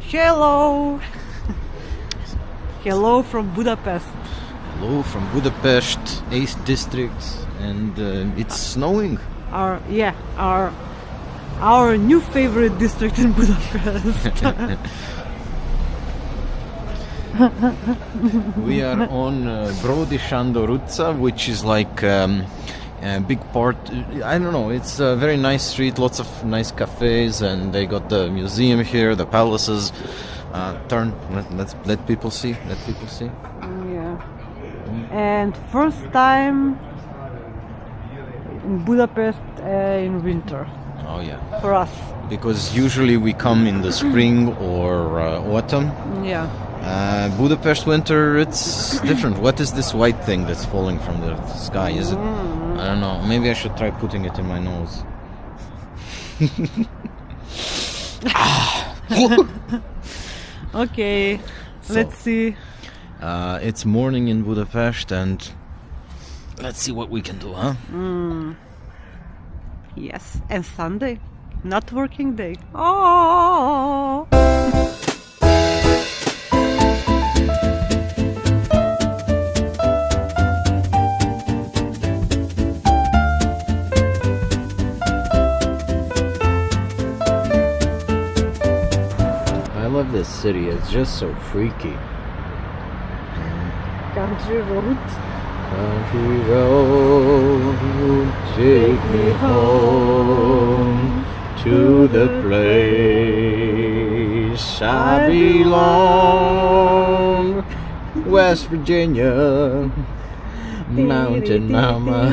Hello! Hello from Budapest. Hello from Budapest, 8th district, and it's snowing. Our new favorite district in Budapest. We are on Brody Sándor, which is like a big part. I don't know. It's a very nice street, lots of nice cafes, and they got the museum here, the palaces. Let people see. Let people see. Yeah. And first time in Budapest in winter. Oh yeah. For us. Because usually we come in the spring or autumn. Yeah. Budapest winter, it's different. What is this white thing that's falling from the sky? Is it? I don't know. Maybe I should try putting it in my nose. Okay, let's see. It's morning in Budapest, and let's see what we can do, huh? Yes, and Sunday, not working day. Oh. I love this city. It's just so freaky. Country road. Country road, take me home to the place I belong. West Virginia, Mountain Mama.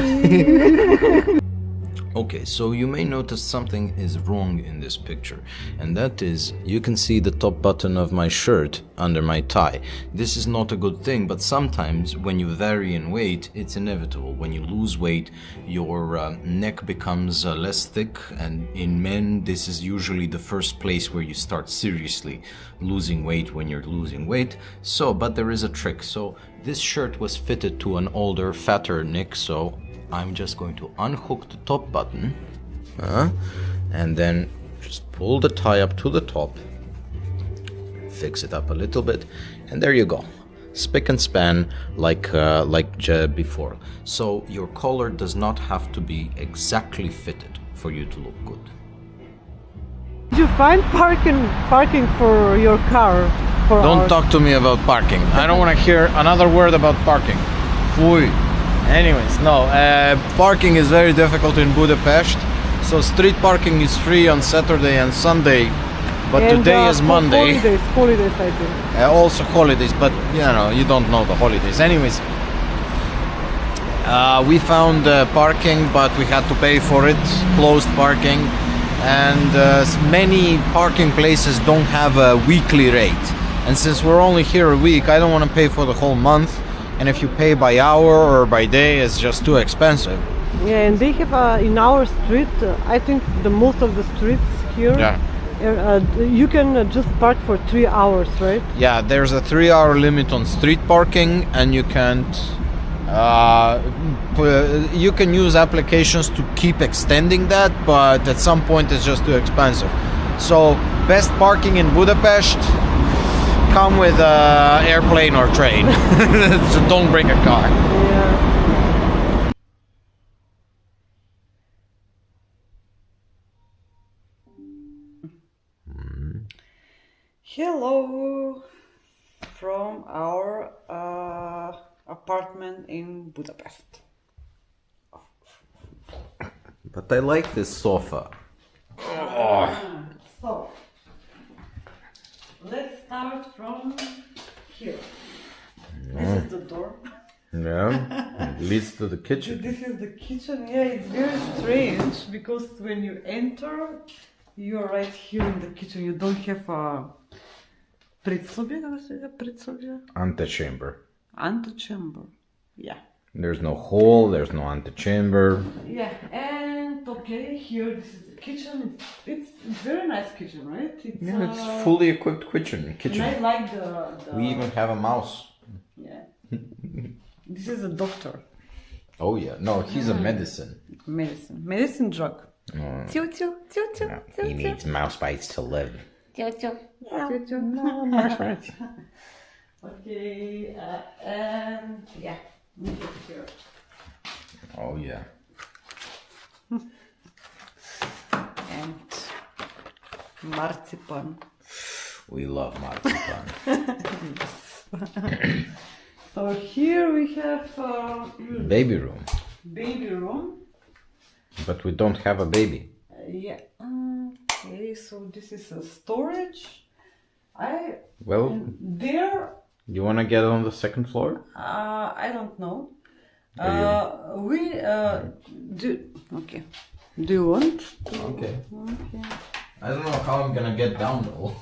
Okay, so you may notice something is wrong in this picture, and that is, you can see the top button of my shirt under my tie. This is not a good thing, but sometimes when you vary in weight, it's inevitable. When you lose weight, your neck becomes less thick, and in men, this is usually the first place where you start seriously losing weight when you're losing weight. So, but there is a trick. So, this shirt was fitted to an older, fatter neck, so I'm just going to unhook the top button and then just pull the tie up to the top, fix it up a little bit, and there you go. Spick and span like before. So your collar does not have to be exactly fitted for you to look good. Did you find parking for your car? Don't talk to me about parking. I don't want to hear another word about parking. Fui. Anyways, no, parking is very difficult in Budapest, so street parking is free on Saturday and Sunday, but and today is Monday. Holidays I think. Also holidays, but you don't know the holidays. Anyways, we found parking, but we had to pay for it, closed parking, and many parking places don't have a weekly rate. And since we're only here a week, I don't want to pay for the whole month. And if you pay by hour or by day, it's just too expensive. Yeah, and they have in our street, I think the most of the streets here, you can just park for 3 hours, right? Yeah, there's a 3-hour limit on street parking, and you can't. You can use applications to keep extending that, but at some point it's just too expensive. So, best parking in Budapest. Come with an airplane or train. So don't bring a car. Yeah. Hello from our apartment in Budapest. But I like this sofa. So, let's start from here. This is the door. Yeah, it leads to the kitchen. This is the kitchen. Yeah, it's very strange because when you enter, you're right here in the kitchen. You don't have a предсобие. Antechamber. Antechamber. Yeah. There's no hole, there's no antechamber. Yeah, and okay, here this is the kitchen. It's very nice kitchen, right? It's fully equipped kitchen. And I like the We even have a mouse. Yeah. This is a doctor. Oh yeah, no, he's a medicine. Medicine drug. He He needs mouse bites to live. Okay, and yeah, here. Oh yeah. And marzipan. We love marzipan. So here we have Baby room. baby room. But we don't have a baby. Yeah. Okay, so this is a storage. Well, There. you wanna get on the second floor? I don't know. Are Do. Okay. Do you want? Okay. Okay. I don't know how I'm gonna get down though.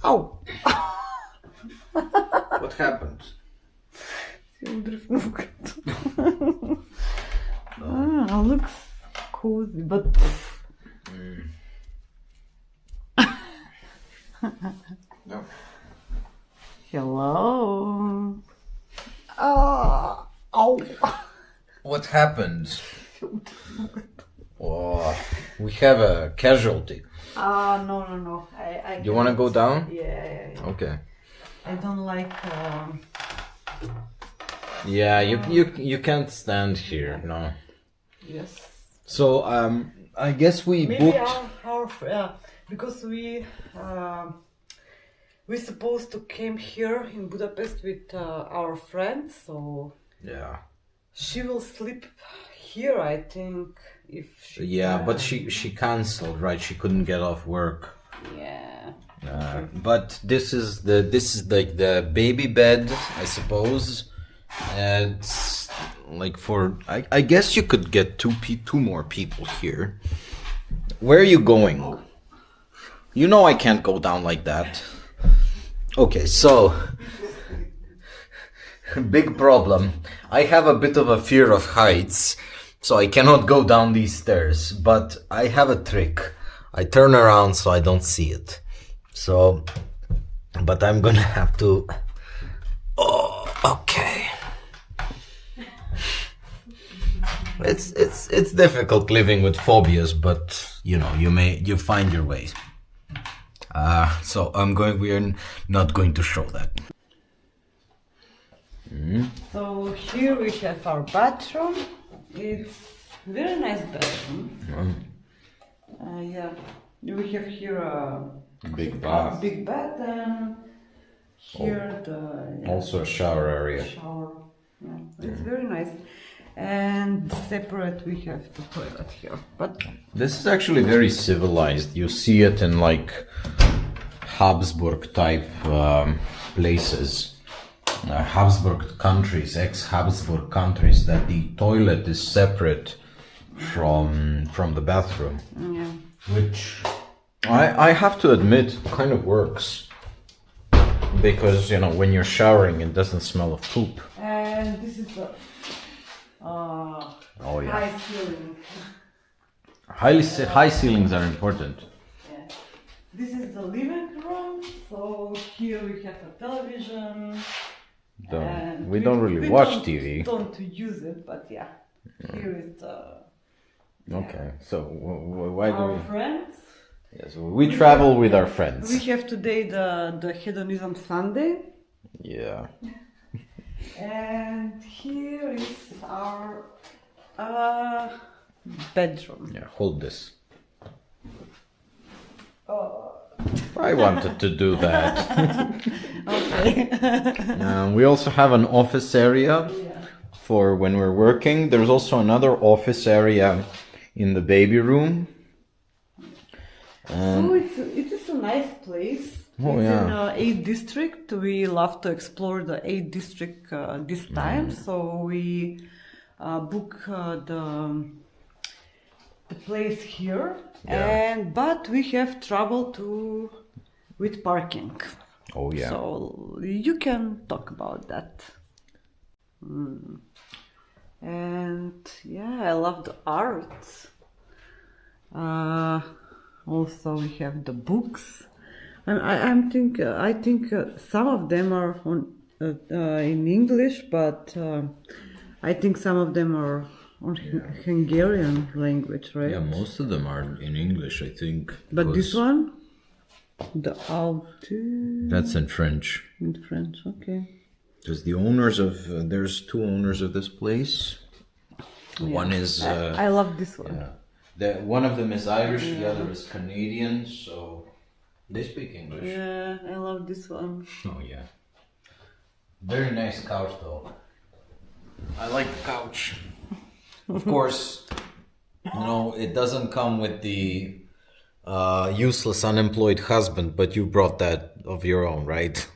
Oh. What happened? Looks cozy, but. No. Hello. Oh. What happened? Oh, we have a casualty. No. You want to go down? Yeah. Okay. I don't like. Yeah, you can't stand here. No. Yes. So I guess we Maybe booked. because we supposed to came here in Budapest with our friends, so Yeah. she will sleep here, I think. If she Yeah, can. but she canceled, right? She couldn't get off work. Yeah. But this is like the baby bed, I suppose. It's like for I guess you could get two more people here. Where are you going? You know I can't go down like that. Okay, so big problem. I have a bit of a fear of heights, so I cannot go down these stairs. But I have a trick. I turn around so I don't see it. So, but I'm gonna have to. Oh, okay. It's difficult living with phobias, but you know you find your way. So we are not going to show that. So here we have our bathroom. It's very nice bathroom. Yeah, we have here a Big bath. big bath, and here Also a shower area. shower. Yeah, it's very nice. And separate we have the toilet here. But This is actually very civilized. You see it in like Habsburg type places, Habsburg countries, ex-Habsburg countries, that the toilet is separate from the bathroom, yeah. which I have to admit kind of works, because you know when you're showering it doesn't smell of poop. And this is the Oh yeah, high ceiling. high ceilings are important. Yeah. This is the living room. So here we have a television. And We don't really watch don't, TV. Don't use it, but yeah. Here is the Okay, so why do our we? friends. Yes, we travel with our friends. We have today the hedonism Sunday. Yeah. And here is our bedroom. Yeah, hold this. I wanted to do that. Okay. We also have an office area Yeah. for when we're working. There's also another office area in the baby room. So it is a nice place. Oh, It's yeah. in 8th district. We love to explore the 8th district this time. So we book the place here. Yeah. But we have trouble with parking. Oh yeah. So you can talk about that. And yeah, I love the art. Also, we have the books, and I think some of them are on in English, but I think some of them are on Hungarian language, right? Yeah, most of them are in English, I think. But this because one, the auto That's in French. in French, okay. Because the owners of there's two owners of this place. One is I love this one. one of them is Irish, the other is Canadian, so they speak English. Yeah, I love this one. Oh yeah. Very nice couch though. I like the couch. Of course, it doesn't come with the useless unemployed husband, but you brought that of your own, right?